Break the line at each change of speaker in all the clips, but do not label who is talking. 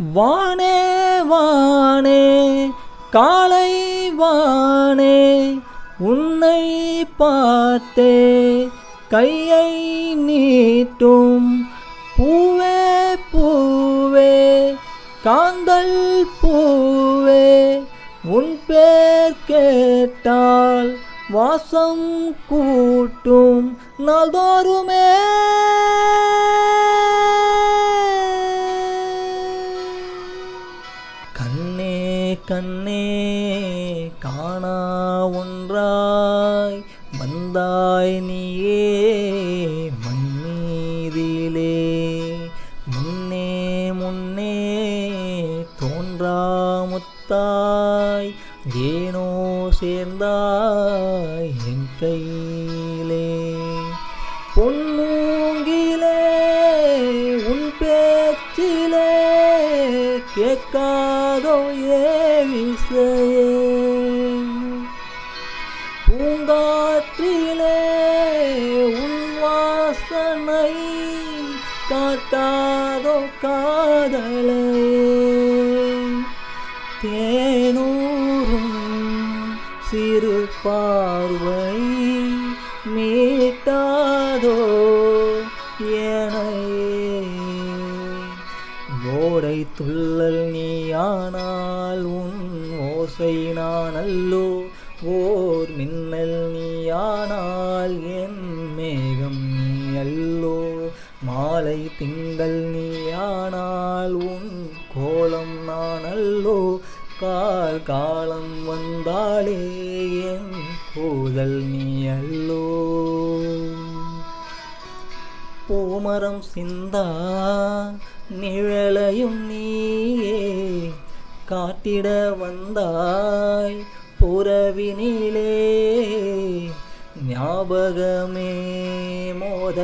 வானே வானே காலை வானே உன்னை பார்த்தே கையை நீட்டும் பூவே பூவே காந்தல் பூவே உன் பேர் கேட்டால் வாசம் கூட்டும் நாள்தோறுமே. கண்ணே கண்ணே காணா ஒன்றாய் வந்தாய் நீயே மண்ணீதிலே முன்னே முன்னே தோன்றா முத்தாய் ஏனோ சேர்ந்தாய் என் கையிலே. பொன்மூங்கிலே உன் பேச்சிலே கேட்காதோ ஏவிசையே பூங்காற்றிலே உன் வாசனை காட்டாதோ காதலை தேனூரும் சிறு பார்வை மீட்டாதோ ஏனையே. ஓடை துள்ளல் நீயானால் உன் ஓசை நான் அல்லோ ஓர் மின்னல் நீயானால் என் மேகம் நீ அல்லோ மாலை திங்கள் நீயானால் உன் கோலம் நான் அல்லோ கால் காலம் வந்தாலே என் கூதல் நீ அல்லோ. பூமரம் சிந்தா நிழலையும் நீயே காட்டிட வந்தாய் புறவினிலே ஞாபகமே மோத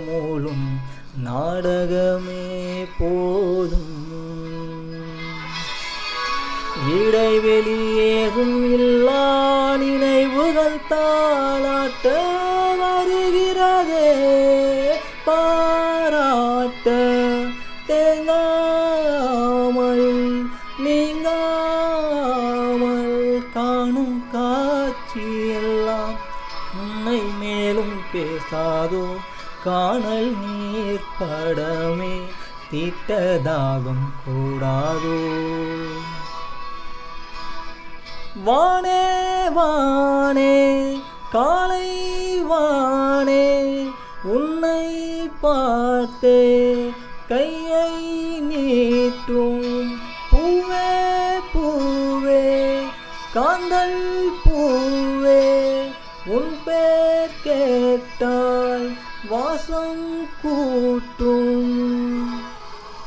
மூலும் நாடகமே போதும் இடைவெளியேதும் இல்லா நினைவுகள் தாளாட்ட வருகிறதே பாராட்ட தேங்காமல் நீங்காமல் காணும் காட்சியெல்லாம் உன்னை மேலும் பேசாதோ காணல் நீர் படமே தீட்டதாகம் கூடாதோ. வானே வானே காலை வானே உன்னை பார்த்தே கையை நீட்டும் பூவே பூவே காந்தல் பூவே உன் பேர் கேட்டால் வாசம் கூட்டும்.